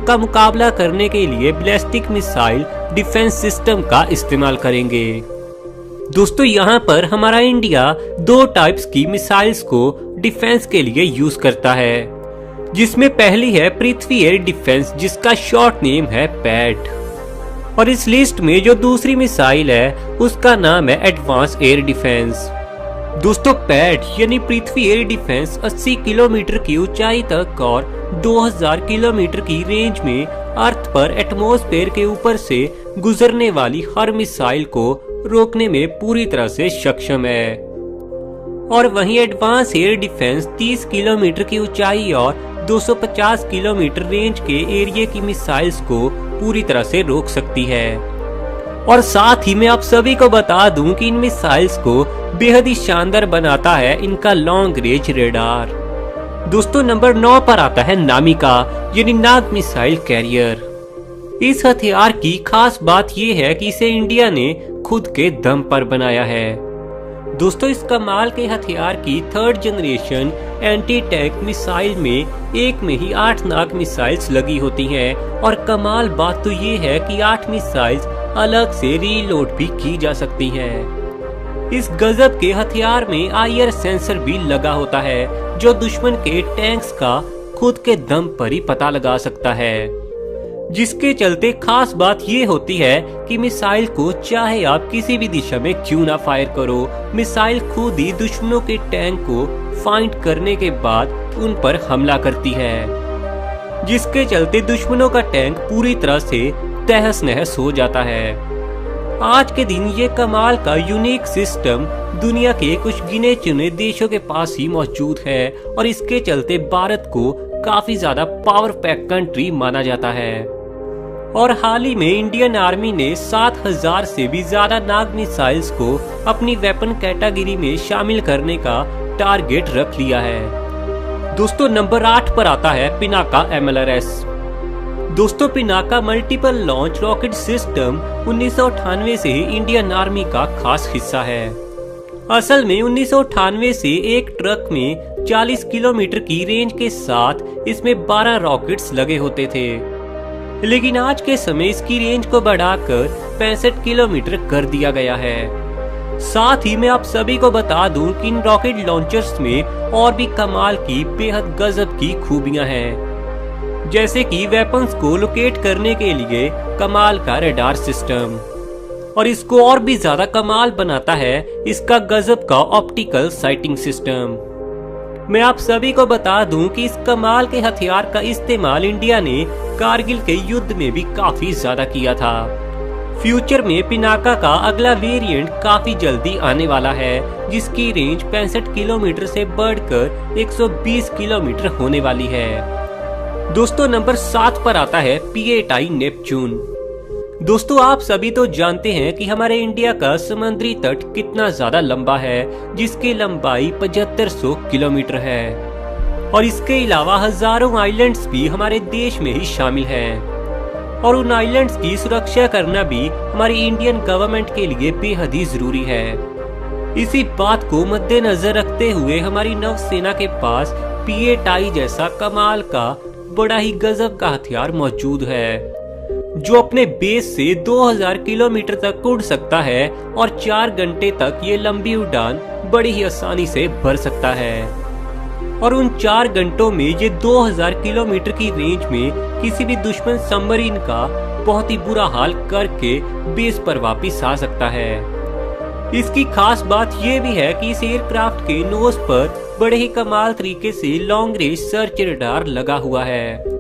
का मुकाबला करने के लिए बैलिस्टिक मिसाइल डिफेंस सिस्टम का इस्तेमाल करेंगे। दोस्तों यहाँ पर हमारा इंडिया 2 टाइप्स की मिसाइल्स को डिफेंस के लिए यूज करता है, जिसमें पहली है पृथ्वी एयर डिफेंस, जिसका शॉर्ट नेम है पैड। और इस लिस्ट में जो दूसरी मिसाइल है उसका नाम है एडवांस एयर डिफेंस। दोस्तों पैड यानी पृथ्वी एयर डिफेंस 80 किलोमीटर की ऊंचाई तक और 2000 किलोमीटर की रेंज में अर्थ पर एटमॉस्फेयर के ऊपर से गुजरने वाली हर मिसाइल को रोकने में पूरी तरह से सक्षम है। और वहीं एडवांस एयर डिफेंस 30 किलोमीटर की ऊंचाई और 250 किलोमीटर रेंज के एरिया की मिसाइल्स को पूरी तरह से रोक सकती है। और साथ ही मैं आप सभी को बता दूं कि इन मिसाइल्स को बेहद ही शानदार बनाता है इनका लॉन्ग रेंज रेडार। दोस्तों नंबर 9 पर आता है नामिका यानी नाग मिसाइल कैरियर। इस हथियार की खास बात यह है कि इसे इंडिया ने खुद के दम पर बनाया है। दोस्तों इस कमाल के हथियार की 3rd generation anti tank missile में एक में ही 8 नाग मिसाइल्स लगी होती हैं। और कमाल बात तो ये है कि 8 मिसाइल्स अलग से रीलोड भी की जा सकती हैं। इस गजब के हथियार में आईआर सेंसर भी लगा होता है, जो दुश्मन के टैंक्स का खुद के दम पर ही पता लगा सकता है। जिसके चलते खास बात ये होती है कि मिसाइल को चाहे आप किसी भी दिशा में क्यों ना फायर करो, मिसाइल खुद ही दुश्मनों के टैंक को फाइंड करने के बाद उन पर हमला करती है, जिसके चलते दुश्मनों का टैंक पूरी तरह से तहस नहस हो जाता है। आज के दिन ये कमाल का यूनिक सिस्टम दुनिया के कुछ गिने चुने देशों के पास ही मौजूद है और इसके चलते भारत को काफी ज्यादा पावर पैक कंट्री माना जाता है। और हाल ही में इंडियन आर्मी ने 7000 से भी ज्यादा नाग मिसाइल्स को अपनी वेपन कैटेगरी में शामिल करने का टारगेट रख लिया है। दोस्तों नंबर 8 पर आता है पिनाका MLRS। दोस्तों Pinaka multiple launch rocket system 1998 से ही इंडियन आर्मी का खास हिस्सा है। असल में 1998 से एक ट्रक में 40 किलोमीटर की रेंज के साथ इसमें 12 रॉकेट्स लगे होते थे, लेकिन आज के समय इसकी रेंज को बढ़ाकर 65 किलोमीटर कर दिया गया है। साथ ही मैं आप सभी को बता दूं कि इन रॉकेट लॉन्चर्स में और भी कमाल की बेहद गजब की खूबियां हैं, जैसे कि वेपन्स को लोकेट करने के लिए कमाल का रडार सिस्टम। और इसको और भी ज्यादा कमाल बनाता है इसका गजब का ऑप्टिकल साइटिंग सिस्टम। मैं आप सभी को बता दूं कि इस कमाल के हथियार का इस्तेमाल इंडिया ने कारगिल के युद्ध में भी काफी ज्यादा किया था। फ्यूचर में पिनाका का अगला वेरिएंट काफी जल्दी आने वाला है, जिसकी रेंज 65 किलोमीटर से बढ़कर 120 किलोमीटर होने वाली है। दोस्तों नंबर 7 पर आता है P-8I नेपच्यून। दोस्तों आप सभी तो जानते हैं कि हमारे इंडिया का समुद्री तट कितना ज्यादा लंबा है, जिसकी लंबाई 7500 किलोमीटर है। और इसके अलावा हजारों आइलैंड्स भी हमारे देश में ही शामिल हैं। और उन आइलैंड्स की सुरक्षा करना भी हमारी इंडियन गवर्नमेंट के लिए बेहद ही जरूरी है। इसी बात को मद्देनजर रखते हुए हमारी नौसेना के पास P-8I जैसा कमाल का बड़ा ही गजब का हथियार मौजूद है, जो अपने बेस से 2000 किलोमीटर तक उड़ सकता है और 4 घंटे तक ये लंबी उड़ान बड़ी ही आसानी से भर सकता है। और उन 4 घंटों में ये 2000 किलोमीटर की रेंज में किसी भी दुश्मन सबमरीन का बहुत ही बुरा हाल करके बेस पर वापस आ सकता है। इसकी खास बात यह भी है कि इस एयरक्राफ्ट के नोज पर बड़े ही कमाल तरीके से लॉन्ग रेंज सर्च रडार लगा हुआ है।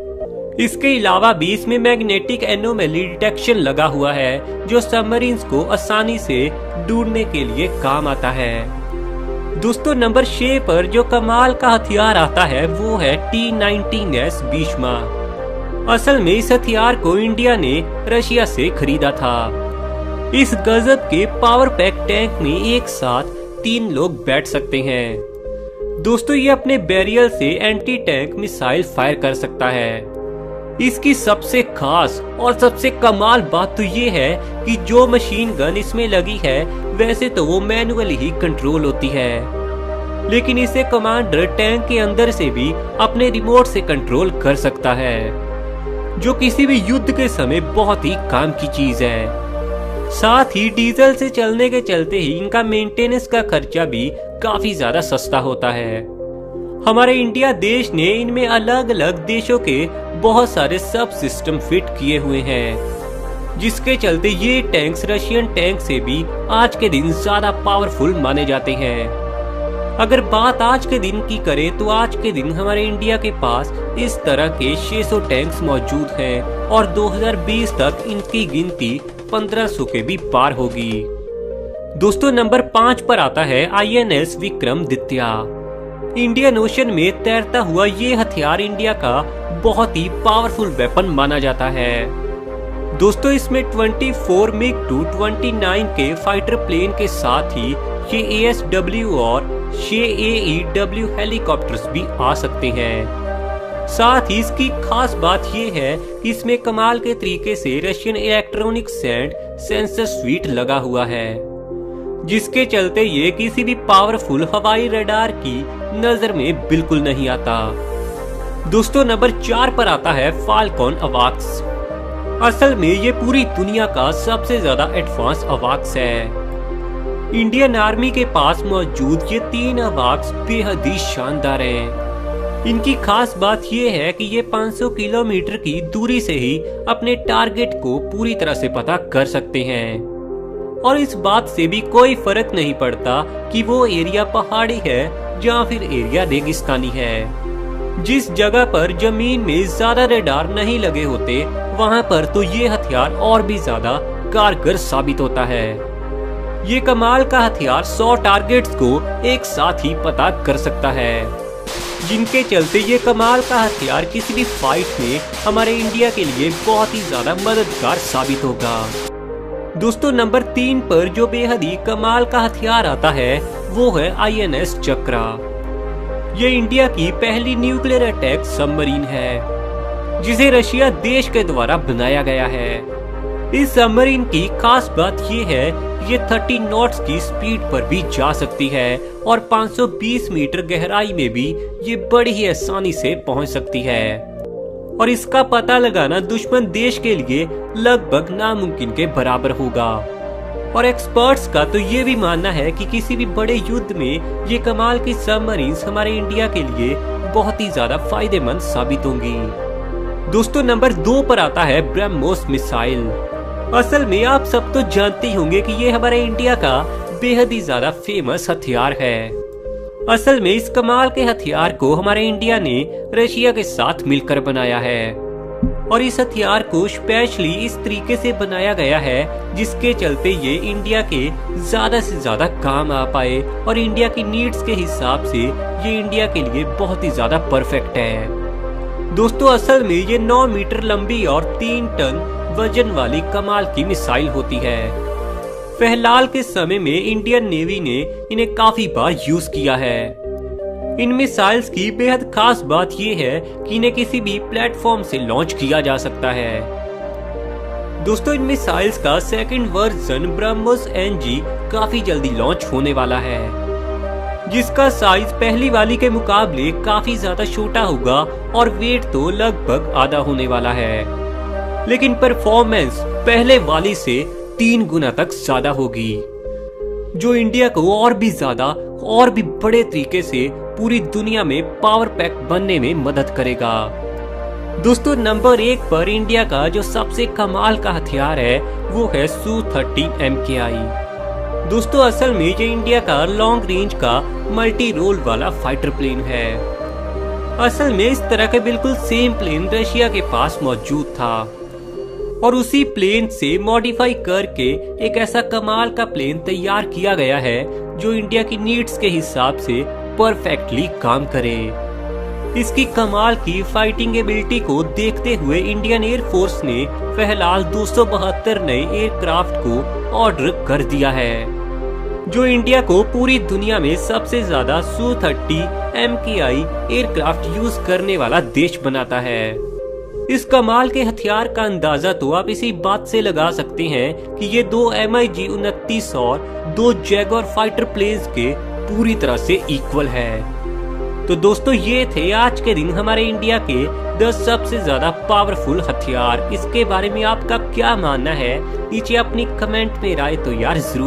इसके अलावा भी इसमें मैग्नेटिक एनोमली डिटेक्शन लगा हुआ है, जो सबमरीन्स को आसानी से ढूंढने के लिए काम आता है। दोस्तों नंबर 6 पर जो कमाल का हथियार आता है वो है T-19S भीष्मा। असल में इस हथियार को इंडिया ने रशिया से खरीदा था। इस गजब के पावर पैक टैंक में एक साथ 3 लोग बैठ सकते हैं। दोस्तों ये अपने बैरियल से एंटी टैंक मिसाइल फायर कर सकता है। इसकी सबसे खास और सबसे कमाल बात तो ये है कि जो मशीन गन इसमें लगी है वैसे तो वो मैनुअली ही कंट्रोल होती है, लेकिन इसे कमांडर टैंक के अंदर से भी अपने रिमोट से कंट्रोल कर सकता है। जो किसी भी युद्ध के समय बहुत ही काम की चीज है। साथ ही डीजल से चलने के चलते ही इनका मेंटेनेंस का खर्चा भी काफी ज्यादा सस्ता होता है। हमारे इंडिया देश ने इनमें अलग अलग देशों के बहुत सारे सब सिस्टम फिट किए हुए हैं, जिसके चलते ये टैंक्स रशियन टैंक से भी आज के दिन ज्यादा पावरफुल माने जाते हैं। अगर बात आज के दिन की करें तो आज के दिन हमारे इंडिया के पास इस तरह के 600 टैंक्स मौजूद हैं और 2020 तक इनकी गिनती 1500 के भी पार होगी। दोस्तों नंबर 5 पर आता है INS विक्रमादित्य। इंडियन ओशन में तैरता हुआ ये हथियार इंडिया का बहुत ही पावरफुल वेपन माना जाता है। दोस्तों इसमें 24 MiG-2 29 के फाइटर प्लेन के साथ ही ये ASW और ये AEW हेलीकॉप्टर्स भी आ सकते हैं। साथ ही इसकी खास बात ये है कि इसमें कमाल के तरीके से Russian electronic sand sensor sweet लगा हुआ है, जिसके चलते ये किसी भी पावरफुल हवाई रडार की नजर में बिल्कुल नहीं आता। दोस्तों नंबर 4 पर आता है फाल्कन अवाक्स। असल में ये पूरी दुनिया का सबसे ज्यादा एडवांस अवाक्स है। इंडियन आर्मी के पास मौजूद ये 3 अवाक्स बेहद ही शानदार हैं। इनकी खास बात ये है कि ये 500 किलोमीटर की दूरी से ही अपने टारगेट को पूरी तरह से पता कर सकते हैं, और इस बात से भी कोई फर्क नहीं पड़ता कि वो एरिया पहाड़ी है या फिर एरिया रेगिस्तानी है। जिस जगह पर जमीन में ज्यादा रडार नहीं लगे होते वहां पर तो ये हथियार और भी ज्यादा कारगर साबित होता है। ये कमाल का हथियार 100 टारगेट्स को एक साथ ही पता कर सकता है, जिनके चलते ये कमाल का हथियार किसी भी फाइट में हमारे इंडिया के लिए बहुत ही ज्यादा मददगार साबित होगा। दोस्तों नंबर 3 पर जो बेहद ही कमाल का हथियार आता है वो है INS चक्रा। ये इंडिया की पहली न्यूक्लियर अटैक सबमरीन है, जिसे रशिया देश के द्वारा बनाया गया है। इस सबमरीन की खास बात ये है कि ये 30 नॉट्स की स्पीड पर भी जा सकती है और 520 मीटर गहराई में भी ये बड़ी ही आसानी से पहुंच सकती है, और इसका पता लगाना दुश्मन देश के लिए लगभग नामुमकिन के बराबर होगा। और एक्सपर्ट्स का तो ये भी मानना है कि किसी भी बड़े युद्ध में ये कमाल की सबमरीन्स हमारे इंडिया के लिए बहुत ही ज्यादा फायदेमंद साबित होंगी। दोस्तों नंबर 2 पर आता है ब्रह्मोस मिसाइल। असल में आप सब तो जानते ही होंगे कि ये हमारे इंडिया का बेहद ही ज्यादा फेमस हथियार है। असल में इस कमाल के हथियार को हमारे इंडिया ने रशिया के साथ मिलकर बनाया है, और इस हथियार को स्पेशली इस तरीके से बनाया गया है जिसके चलते ये इंडिया के ज्यादा से ज्यादा काम आ पाए, और इंडिया की नीड्स के हिसाब से ये इंडिया के लिए बहुत ही ज्यादा परफेक्ट है। दोस्तों असल में ये 9 मीटर लंबी और 3 टन वजन वाली कमाल की मिसाइल होती है। फिलहाल के समय में इंडियन नेवी ने इन्हें काफी बार यूज किया है। इन मिसाइल्स की बेहद खास बात यह है कि इन्हें किसी भी प्लेटफॉर्म से लॉन्च किया जा सकता है। दोस्तों इन मिसाइल्स का सेकंड वर्जन ब्रह्मोस NG काफी जल्दी लॉन्च होने वाला है, जिसका साइज पहली वाली के मुकाबले काफी ज्यादा छोटा होगा और वेट तो लगभग आधा होने वाला है, लेकिन परफॉर्मेंस पहले वाली से 3 गुना तक ज्यादा होगी, जो इंडिया को और भी ज्यादा और भी बड़े तरीके से पूरी दुनिया में पावर पैक बनने में मदद करेगा। दोस्तों नंबर 1 पर इंडिया का जो सबसे कमाल का हथियार है वो है Su-30 MKI। दोस्तों असल में ये इंडिया का लॉन्ग रेंज का मल्टी रोल वाला फाइटर प्लेन है। असल में इस तरह के बिल्कुल सेम प्लेन रशिया के पास मौजूद था, और उसी प्लेन से मॉडिफाई करके एक ऐसा कमाल का प्लेन तैयार किया गया है जो इंडिया की नीड्स के हिसाब से परफेक्टली काम करे। इसकी कमाल की फाइटिंग एबिलिटी को देखते हुए इंडियन एयर फोर्स ने फिलहाल 272 नए एयरक्राफ्ट को ऑर्डर कर दिया है, जो इंडिया को पूरी दुनिया में सबसे ज्यादा Su-30 MKI एयरक्राफ्ट यूज करने वाला देश बनाता है। इस कमाल के हथियार का अंदाजा तो आप इसी बात से लगा सकते हैं कि ये 2 MiG-29 और 2 जैगुआर फाइटर प्लेन्स के पूरी तरह से इक्वल है। तो दोस्तों ये थे आज के दिन हमारे इंडिया के 10 सबसे ज्यादा पावरफुल हथियार। इसके बारे में आपका क्या मानना है? नीचे अपनी कमेंट में राय तो यार जरूर